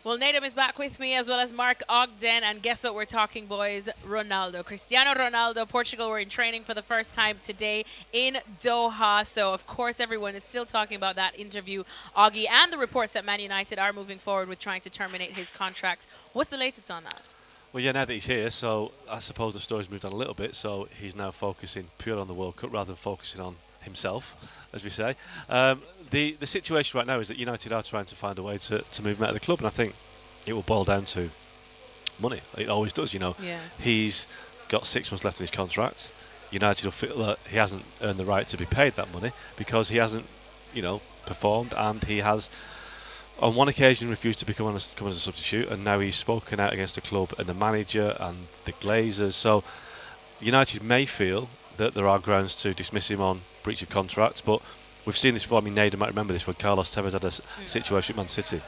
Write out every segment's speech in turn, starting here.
Well, Nadem is back with me as well as Mark Ogden. And guess what we're talking, boys? Ronaldo. Cristiano Ronaldo. Portugal were in training for the first time today in Doha. So, of course, everyone is still talking about that interview, Augie, and the reports that Man United are moving forward with trying to terminate his contract. What's the latest on that? Well, yeah, now that he's here, so I suppose the story's moved on a little bit. So he's now focusing purely on the World Cup rather than focusing on himself, as we say. The situation right now is that United are trying to find a way to move him out of the club, and I think it will boil down to money. It always does, Yeah. He's got 6 months left in his contract. United will feel that he hasn't earned the right to be paid that money because he hasn't, performed, and he has on one occasion refused to come as a substitute, and now he's spoken out against the club and the manager and the Glazers. So United may feel that there are grounds to dismiss him on breach of contract, but we've seen this before. I mean, Nader might remember this when Carlos Tevez had a situation at Man City.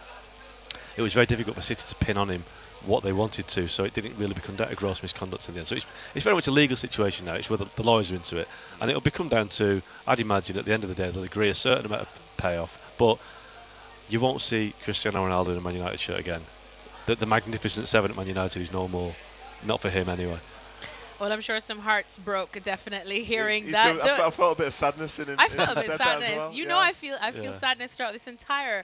It was very difficult for City to pin on him what they wanted to, so it didn't really become down to gross misconduct in the end. So it's very much a legal situation now. It's where the lawyers are into it, and it'll become down to, I'd imagine, at the end of the day, they'll agree a certain amount of payoff, but you won't see Cristiano Ronaldo in a Man United shirt again. The Magnificent Seven at Man United is no more, not for him anyway. Well, I'm sure some hearts broke definitely hearing that. I felt a bit of sadness in him. I felt a bit of sadness. Well. You know, I feel sadness throughout this entire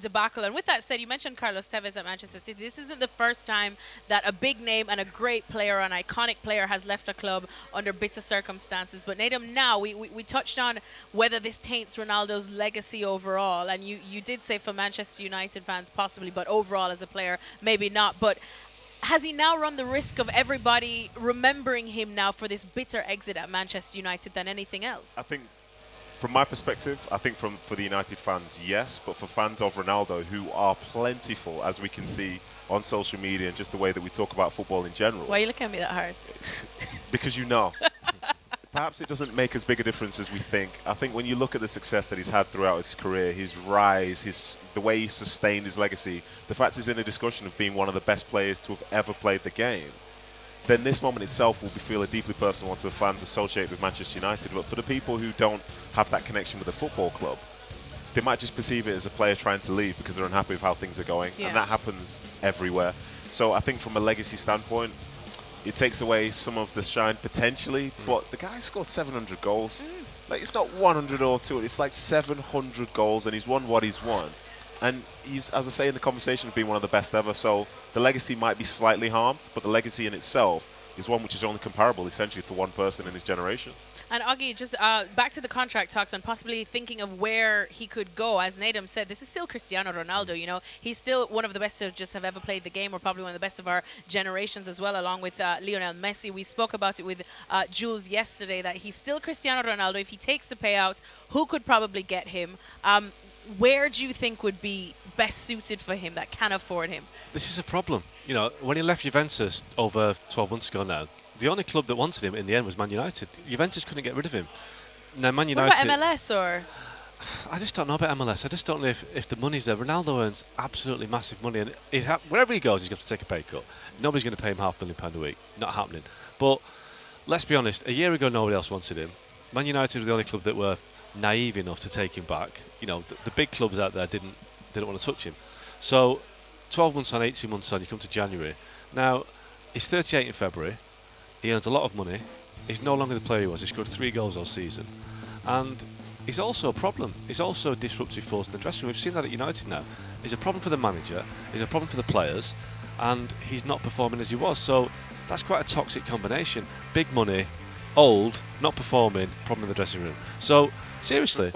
debacle. And with that said, you mentioned Carlos Tevez at Manchester City. This isn't the first time that a big name and a great player, an iconic player, has left a club under bitter circumstances. But Nadem, now we touched on whether this taints Ronaldo's legacy overall. And you did say for Manchester United fans possibly, but overall as a player, maybe not. But has he now run the risk of everybody remembering him now for this bitter exit at Manchester United than anything else? I think, from my perspective, for the United fans, yes. But for fans of Ronaldo, who are plentiful, as we can see on social media and just the way that we talk about football in general. Why are you looking at me that hard? Because you know. Perhaps it doesn't make as big a difference as we think. I think when you look at the success that he's had throughout his career, his rise, the way he sustained his legacy, the fact he's in a discussion of being one of the best players to have ever played the game, then this moment itself will feel a deeply personal one to the fans associated with Manchester United. But for the people who don't have that connection with the football club, they might just perceive it as a player trying to leave because they're unhappy with how things are going. Yeah. And that happens everywhere. So I think from a legacy standpoint, it takes away some of the shine potentially, but the guy scored 700 goals. Like, it's not 100 or 200, it's like 700 goals, and he's won what he's won. And he's, as I say in the conversation, being one of the best ever. So the legacy might be slightly harmed, but the legacy in itself is one which is only comparable essentially to one person in his generation. And Augie, just back to the contract talks and possibly thinking of where he could go. As Nadem said, this is still Cristiano Ronaldo, He's still one of the best to just have ever played the game, or probably one of the best of our generations as well, along with Lionel Messi. We spoke about it with Jules yesterday, that he's still Cristiano Ronaldo. If he takes the payout, who could probably get him? Where do you think would be best suited for him that can afford him? This is a problem. When he left Juventus over 12 months ago now, the only club that wanted him in the end was Man United. Juventus couldn't get rid of him. Now, Man United... What about MLS or...? I just don't know about MLS. I just don't know if the money's there. Ronaldo earns absolutely massive money, and wherever he goes, he's got to take a pay cut. Nobody's going to pay him £500,000 a week. Not happening. But let's be honest, a year ago nobody else wanted him. Man United were the only club that were naive enough to take him back. The big clubs out there didn't want to touch him. So 12 months on, 18 months on, you come to January. Now, he's 38 in February. He earns a lot of money. He's no longer the player he was. He scored 3 goals all season. And he's also a problem. He's also a disruptive force in the dressing room. We've seen that at United now. He's a problem for the manager. He's a problem for the players. And he's not performing as he was. So that's quite a toxic combination. Big money, old, not performing, problem in the dressing room. So, seriously.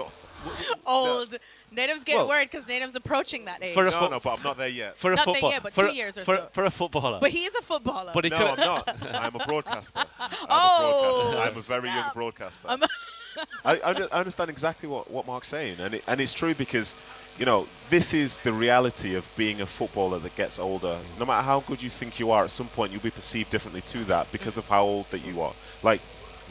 Old. Nadem's getting worried because Nadem's approaching that age. No, but I'm not there yet. For a Not football, there yet, but 2 years or so. For a footballer. But he is a footballer. But he No, I'm not. I'm a broadcaster. I'm a very young broadcaster. I understand exactly what Mark's saying, and it's true because, this is the reality of being a footballer that gets older. No matter how good you think you are, at some point you'll be perceived differently to that because of how old that you are. Like,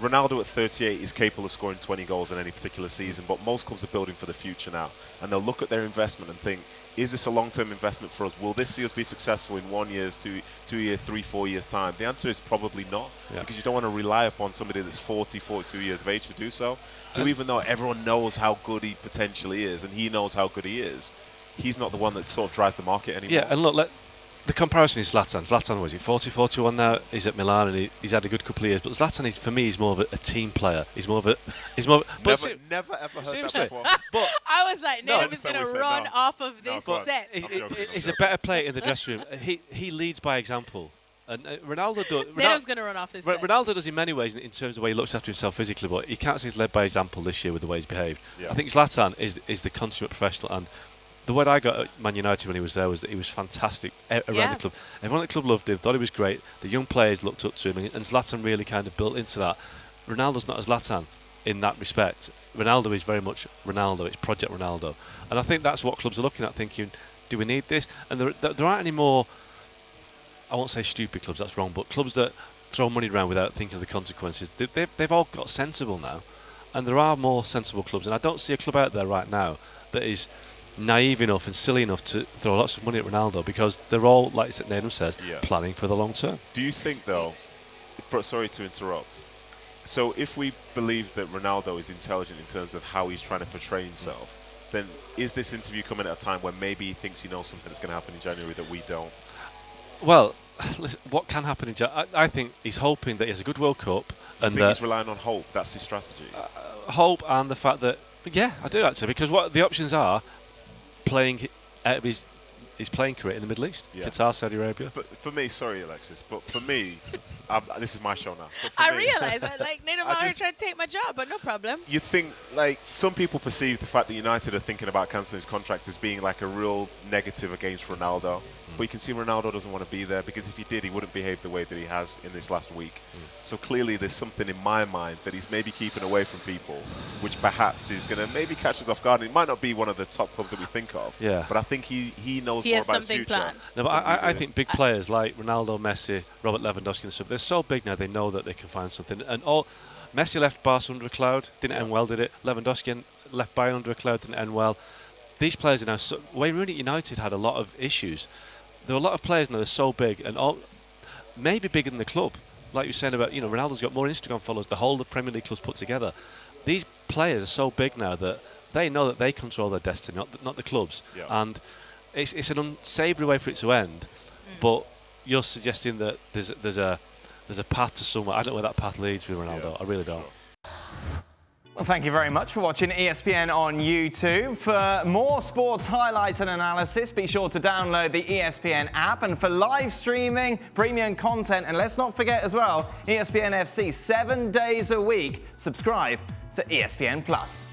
Ronaldo at 38 is capable of scoring 20 goals in any particular season, but most clubs are building for the future now. And they'll look at their investment and think, is this a long-term investment for us? Will this see us be successful in 1 year, 2 years, 3, 4 years' time? The answer is probably not, because you don't want to rely upon somebody that's 40, 42 years of age to do so. So even though everyone knows how good he potentially is, and he knows how good he is, he's not the one that sort of drives the market anymore. Yeah, and look, the comparison is Zlatan. Zlatan, was he 40, 41 now? He's at Milan and he's had a good couple of years. But Zlatan, is, for me, he's more of a team player. He's more of a. Never ever heard seriously, that before. But I was like, Native is going to run off of this set. He's a better player in the dressing room. He leads by example. And Ronaldo does. Native's going to run off this set. Ronaldo does in many ways in terms of the way he looks after himself physically, but he can't say he's led by example this year with the way he's behaved. Yeah. I think Zlatan is the consummate professional, and the word I got at Man United when he was there was that he was fantastic around the club. Everyone at the club loved him, thought he was great. The young players looked up to him, and Zlatan really kind of built into that. Ronaldo's not a Zlatan in that respect. Ronaldo is very much Ronaldo. It's Project Ronaldo. And I think that's what clubs are looking at, thinking, do we need this? And there aren't any more, I won't say stupid clubs, that's wrong, but clubs that throw money around without thinking of the consequences. They've all got sensible now. And there are more sensible clubs. And I don't see a club out there right now that is naive enough and silly enough to throw lots of money at Ronaldo, because they're all, like Nathan says, planning for the long term. Do you think, though, sorry to interrupt, so if we believe that Ronaldo is intelligent in terms of how he's trying to portray himself, then is this interview coming at a time where maybe he thinks he knows something that's going to happen in January that we don't? Well, listen, what can happen in January? I think he's hoping that he has a good World Cup. And think he's relying on hope? That's his strategy? Hope, and the fact that, yeah, I do actually, because what the options are, playing out of his playing career in the Middle East, Qatar, Saudi Arabia. But for me, sorry Alexis, but for me, this is my show now. I realise that, like, Native Maher trying to take my job, but no problem. You think, like, some people perceive the fact that United are thinking about cancelling his contract as being like a real negative against Ronaldo. But you can see Ronaldo doesn't want to be there, because if he did, he wouldn't behave the way that he has in this last week. So clearly there's something in my mind that he's maybe keeping away from people, which perhaps is going to maybe catch us off guard. It might not be one of the top clubs that we think of, but I think he knows more about his future. Planned. No, but I think big players like Ronaldo, Messi, Robert Lewandowski and stuff, they're so big now, they know that they can find something. And Messi left Barca under a cloud, didn't end well, did it? Lewandowski left Bayern under a cloud, didn't end well. These players are now, Wayne Rooney at United had a lot of issues. There are a lot of players now that are so big, and maybe bigger than the club. Like you were saying about, Ronaldo's got more Instagram followers, the whole of the Premier League clubs put together. These players are so big now that they know that they control their destiny, not the clubs. Yeah. And it's an unsavoury way for it to end. But you're suggesting that there's a path to somewhere. I don't know where that path leads with Ronaldo. I really don't. Well, thank you very much for watching ESPN on YouTube. For more sports highlights and analysis, be sure to download the ESPN app. And for live streaming, premium content, and let's not forget as well, ESPN FC 7 days a week. Subscribe to ESPN Plus.